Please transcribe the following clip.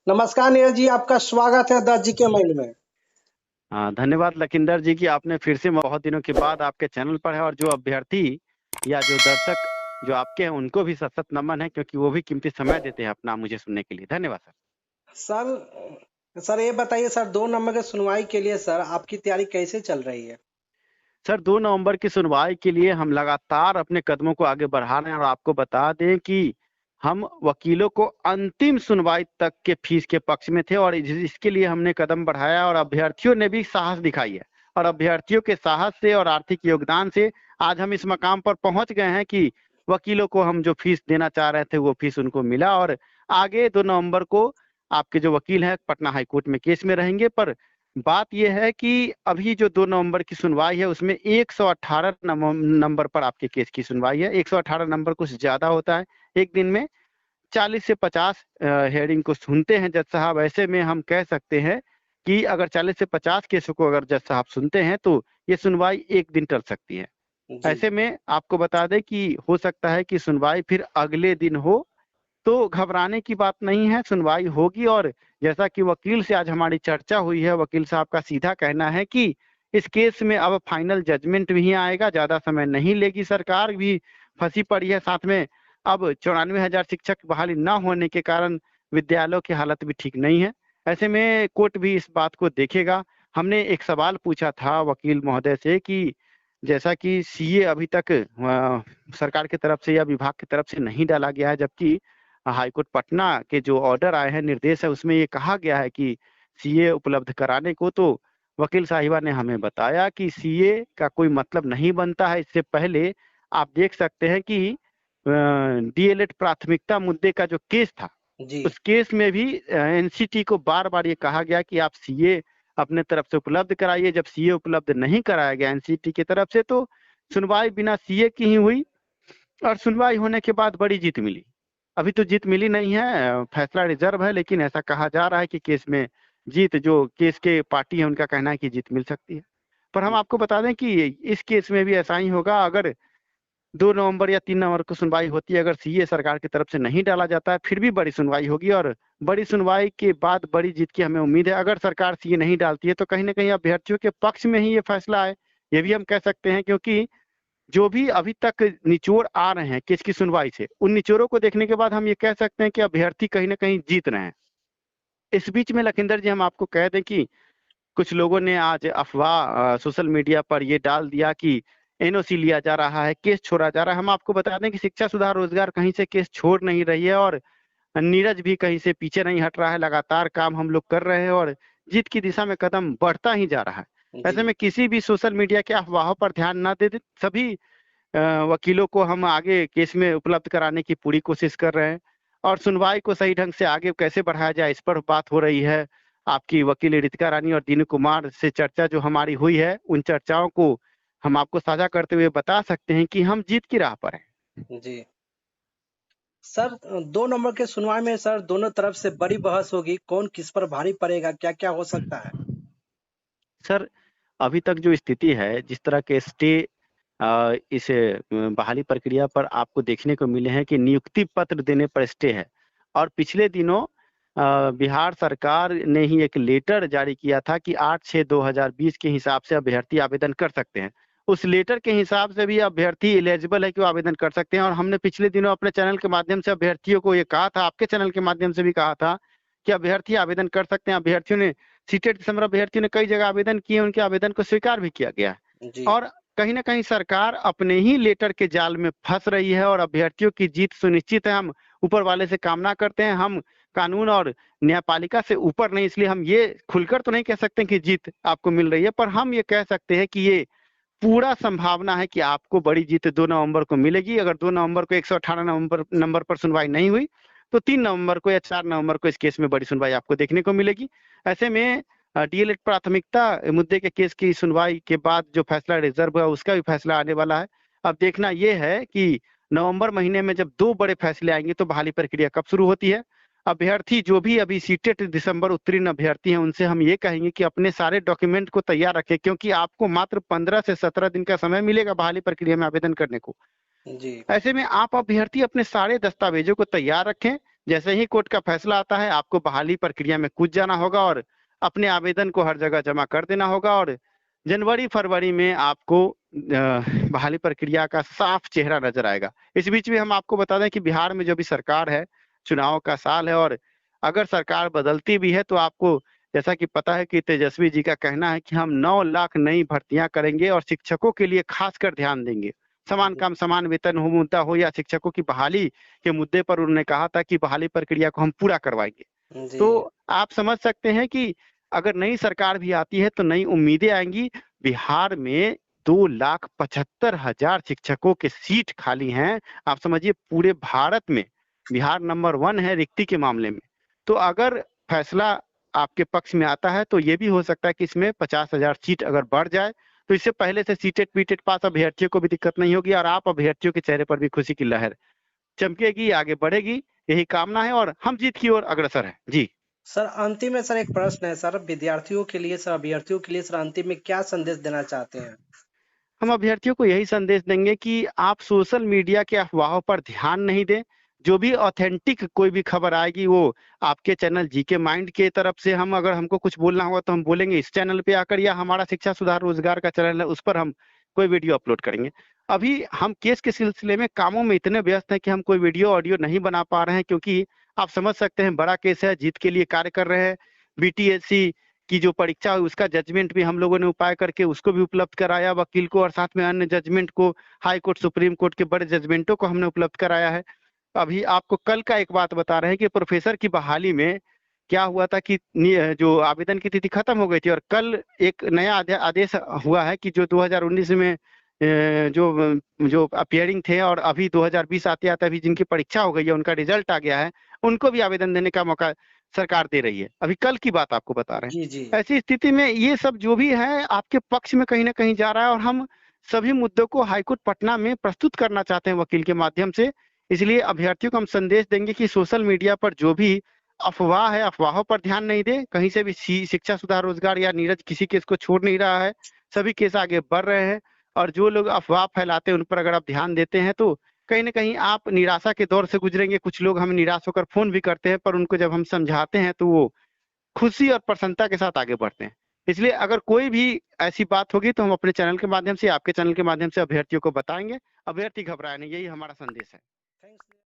नमस्कार नीरज जी, आपका स्वागत है दर्ज जी के मेल में। हाँ, धन्यवाद लखिंदर जी कि आपने फिर से बहुत दिनों के बाद आपके चैनल पर है, और जो अभ्यर्थी या जो दर्शक जो आपके हैं उनको भी सत सत नमन है, क्योंकि वो भी कीमती समय देते हैं अपना मुझे सुनने के लिए। धन्यवाद सर। सर ये बताइए सर, 2 नंबर की सुनवाई के लिए सर आपकी तैयारी कैसे चल रही है? सर 2 नवंबर की सुनवाई के लिए हम लगातार अपने कदमों को आगे बढ़ा रहे हैं, और आपको बता दें कि हम वकीलों को अंतिम सुनवाई तक के फीस के पक्ष में थे, और इसके लिए हमने कदम बढ़ाया, और अभ्यर्थियों ने भी साहस दिखाई है। और अभ्यर्थियों के साहस से और आर्थिक योगदान से आज हम इस मकाम पर पहुंच गए हैं कि वकीलों को हम जो फीस देना चाह रहे थे वो फीस उनको मिला। और आगे 2 नवंबर को आपके जो वकील हैं पटना हाईकोर्ट में केस में रहेंगे। पर बात यह है कि अभी जो 2 नवंबर की सुनवाई है उसमें 118 नंबर पर आपके केस की सुनवाई है। 118 नंबर कुछ ज्यादा होता है। एक दिन में 40 से 50 हेयरिंग को सुनते हैं जज साहब। ऐसे में हम कह सकते हैं कि अगर 40 से 50 केसों को अगर जज साहब सुनते हैं तो ये सुनवाई एक दिन टल सकती है। जी। ऐसे में आपको बता दें कि हो सकता है कि सुनवाई फिर अगले दिन हो, तो घबराने की बात नहीं है, सुनवाई होगी। और जैसा कि वकील से आज हमारी चर्चा हुई है, वकील साहब का सीधा कहना है कि इस केस में अब फाइनल जजमेंट भी आएगा, ज्यादा समय नहीं लेगी। सरकार भी फंसी पड़ी है, साथ में अब 94,000 शिक्षक बहाली न होने के कारण विद्यालयों की हालत भी ठीक नहीं है। ऐसे में कोर्ट भी इस बात को देखेगा। हमने एक सवाल पूछा था वकील महोदय से कि जैसा कि सीए अभी तक सरकार की तरफ से या विभाग की तरफ से नहीं डाला गया है, जबकि हाईकोर्ट पटना के जो ऑर्डर आए हैं, निर्देश है, उसमें ये कहा गया है कि सीए उपलब्ध कराने को। तो वकील साहिबा ने हमें बताया कि सीए का कोई मतलब नहीं बनता है। इससे पहले आप देख सकते हैं कि डीएलएड प्राथमिकता मुद्दे का जो केस था, जी। उस केस में भी एनसीटी को बार बार ये कहा गया कि आप सीए अपने तरफ से उपलब्ध कराइए। जब सीए उपलब्ध नहीं कराया गया एनसीटी की तरफ से, तो सुनवाई बिना सीए की ही हुई, और सुनवाई होने के बाद बड़ी जीत मिली। अभी तो जीत मिली नहीं है, फैसला रिजर्व है, लेकिन ऐसा कहा जा रहा है कि केस में जीत, जो केस के पार्टी है उनका कहना है कि जीत मिल सकती है। पर हम आपको बता दें कि इस केस में भी ऐसा ही होगा। अगर 2 नवंबर या 3 नवंबर को सुनवाई होती है, अगर सीए सरकार की तरफ से नहीं डाला जाता है, फिर भी बड़ी सुनवाई होगी, और बड़ी सुनवाई के बाद बड़ी जीत की हमें उम्मीद है। अगर सरकार सीए नहीं डालती है तो कहीं ना कहीं अभ्यर्थियों के पक्ष में ही ये फैसला है, ये भी हम कह सकते हैं। क्योंकि जो भी अभी तक निचोड़ आ रहे हैं केस की सुनवाई से, उन निचोड़ों को देखने के बाद हम ये कह सकते हैं कि अभ्यर्थी कहीं ना कहीं जीत रहे हैं। इस बीच में लखिंदर जी हम आपको कह दें कि कुछ लोगों ने आज अफवाह सोशल मीडिया पर ये डाल दिया कि एनओसी लिया जा रहा है, केस छोड़ा जा रहा है। हम आपको बता दें कि शिक्षा सुधार रोजगार कहीं से केस छोड़ नहीं रही है, और नीरज भी कहीं से पीछे नहीं हट रहा है। लगातार काम हम लोग कर रहे हैं, और जीत की दिशा में कदम बढ़ता ही जा रहा है। जी। ऐसे में किसी भी सोशल मीडिया के अफवाहों पर ध्यान न दे, सभी वकीलों को हम आगे केस में उपलब्ध कराने की पूरी कोशिश कर रहे हैं, और सुनवाई को सही ढंग से आगे कैसे बढ़ाया जाए इस पर बात हो रही है। आपकी वकील रितिका रानी और दीनू कुमार से चर्चा जो हमारी हुई है, उन चर्चाओं को हम आपको साझा करते हुए बता सकते हैं कि हम जीत की राह पर हैं। जी। सर, 2 नंबर के सुनवाई में सर दोनों तरफ से बड़ी बहस होगी, कौन किस पर भारी पड़ेगा, क्या क्या हो सकता है? सर अभी तक जो स्थिति है, जिस तरह के स्टे इस बहाली प्रक्रिया पर आपको देखने को मिले हैं कि नियुक्ति पत्र देने पर स्टे है। और पिछले दिनों बिहार सरकार ने ही एक लेटर जारी किया था कि 8/6/2020 के हिसाब से अभ्यर्थी आवेदन कर सकते हैं। उस लेटर के हिसाब से भी अभ्यर्थी एलिजिबल है कि वो आवेदन कर सकते हैं। और हमने पिछले दिनों अपने चैनल के माध्यम से अभ्यर्थियों को ये कहा था, आपके चैनल के माध्यम से भी कहा था कि अभ्यर्थी आवेदन कर सकते हैं। अभ्यर्थियों ने, सीटेड दिसंबर अभ्यर्थियों ने कई जगह आवेदन किए, उनके आवेदन को स्वीकार भी किया गया है। जी। और कहीं ना कहीं सरकार अपने ही लेटर के जाल में फंस रही है, और अभ्यर्थियों की जीत सुनिश्चित है। हम ऊपर वाले से कामना करते हैं, हम कानून और न्यायपालिका से ऊपर नहीं, इसलिए हम ये खुलकर तो नहीं कह सकते कि जीत आपको मिल रही है, पर हम ये कह सकते हैं कि ये पूरा संभावना है कि आपको बड़ी जीत 2 नवंबर को मिलेगी। अगर 2 नवंबर को 118 नंबर पर सुनवाई नहीं हुई, तो 3 नवंबर को या 4 नवंबर को इस केस में बड़ी सुनवाई आपको देखने को मिलेगी। ऐसे में डीएलएड प्राथमिकता मुद्दे के केस की सुनवाई के बाद जो फैसला रिजर्व है, उसका भी फैसला आने वाला है। अब देखना यह है कि नवंबर महीने में जब 2 बड़े फैसले आएंगे तो बहाली प्रक्रिया कब शुरू होती है। अभ्यर्थी जो भी अभी सीटेट दिसंबर उत्तीर्ण अभ्यर्थी हैं, उनसे हम ये कहेंगे कि अपने सारे डॉक्यूमेंट को तैयार रखें, क्योंकि आपको मात्र 15 से 17 दिन का समय मिलेगा बहाली प्रक्रिया में आवेदन करने को। जी। ऐसे में आप अभ्यर्थी अपने सारे दस्तावेजों को तैयार रखें, जैसे ही कोर्ट का फैसला आता है आपको बहाली प्रक्रिया में कूद जाना होगा और अपने आवेदन को हर जगह जमा कर देना होगा और जनवरी फरवरी में आपको बहाली प्रक्रिया का साफ चेहरा नजर आएगा। इस बीच में हम आपको बता दें कि बिहार में जो भी सरकार है, चुनाव का साल है और अगर सरकार बदलती भी है तो आपको जैसा कि पता है कि तेजस्वी जी का कहना है कि हम 9 लाख नई भर्तियां करेंगे और शिक्षकों के लिए खासकर ध्यान देंगे। समान काम समान वेतन हो मुद्दा हो या शिक्षकों की बहाली के मुद्दे पर उन्होंने कहा था कि बहाली प्रक्रिया को हम पूरा करवाएंगे। जी। तो आप समझ सकते हैं कि अगर नई सरकार भी आती है तो नई उम्मीदें आएंगी। बिहार में 2,75,000 शिक्षकों के सीट खाली हैं। आप समझिए पूरे भारत में बिहार नंबर 1 है रिक्ति के मामले में। तो अगर फैसला आपके पक्ष में आता है तो ये भी हो सकता है कि इसमें 50,000 सीट अगर बढ़ जाए तो इससे पहले से सीटेड पीटेड पास अभ्यर्थियों को भी दिक्कत नहीं होगी और आप अभ्यर्थियों के चेहरे पर भी खुशी की लहर चमकेगी, आगे बढ़ेगी। यही कामना है और हम जीत की ओर अग्रसर है। जी सर अंतिम में सर एक प्रश्न है सर, विद्यार्थियों के लिए सर, अभ्यर्थियों के लिए सर, अंतिम में क्या संदेश देना चाहते हैं? हम अभ्यर्थियों को यही संदेश देंगे कि आप सोशल मीडिया के अफवाहों पर ध्यान नहीं दें। जो भी ऑथेंटिक कोई भी खबर आएगी वो आपके चैनल जीके माइंड के तरफ से हम अगर हमको कुछ बोलना होगा तो हम बोलेंगे इस चैनल पे आकर, या हमारा शिक्षा सुधार रोजगार का चैनल है उस पर हम कोई वीडियो अपलोड करेंगे। अभी हम केस के सिलसिले में कामों में इतने व्यस्त हैं कि हम कोई वीडियो ऑडियो नहीं बना पा रहे हैं, क्योंकि आप समझ सकते हैं बड़ा केस है, जीत के लिए कार्य कर रहे हैं। बीटीएससी की जो परीक्षा हुई उसका जजमेंट भी हम लोगों ने उपाय करके उसको भी उपलब्ध कराया वकील को, और साथ में अन्य जजमेंट को, हाई कोर्ट सुप्रीम कोर्ट के बड़े जजमेंटों को हमने उपलब्ध कराया है। अभी आपको कल का एक बात बता रहे हैं कि प्रोफेसर की बहाली में क्या हुआ था कि जो आवेदन की तिथि खत्म हो गई थी और कल एक नया आदेश हुआ है कि जो 2019 में जो जो अपियरिंग थे और अभी 2020 आते आते अभी जिनकी परीक्षा हो गई है उनका रिजल्ट आ गया है, उनको भी आवेदन देने का मौका सरकार दे रही है। अभी कल की बात आपको बता रहे जी हैं। जी। ऐसी स्थिति में ये सब जो भी है आपके पक्ष में कहीं ना कहीं जा रहा है और हम सभी मुद्दों को हाईकोर्ट पटना में प्रस्तुत करना चाहते हैं वकील के माध्यम से। इसलिए अभ्यर्थियों को हम संदेश देंगे कि सोशल मीडिया पर जो भी अफवाह है अफवाहों पर ध्यान नहीं दे। कहीं से भी शिक्षा सुधार रोजगार या नीरज किसी केस को छोड़ नहीं रहा है, सभी केस आगे बढ़ रहे हैं और जो लोग अफवाह फैलाते हैं उन पर अगर आप ध्यान देते हैं तो कहीं ना कहीं आप निराशा के दौर से गुजरेंगे। कुछ लोग हमें निराश होकर फोन भी करते हैं पर उनको जब हम समझाते हैं तो वो खुशी और प्रसन्नता के साथ आगे बढ़ते हैं। इसलिए अगर कोई भी ऐसी बात होगी तो हम अपने चैनल के माध्यम से, आपके चैनल के माध्यम से अभ्यर्थियों को बताएंगे। अभ्यर्थी घबराए नहीं, यही हमारा संदेश है। थैंक्स।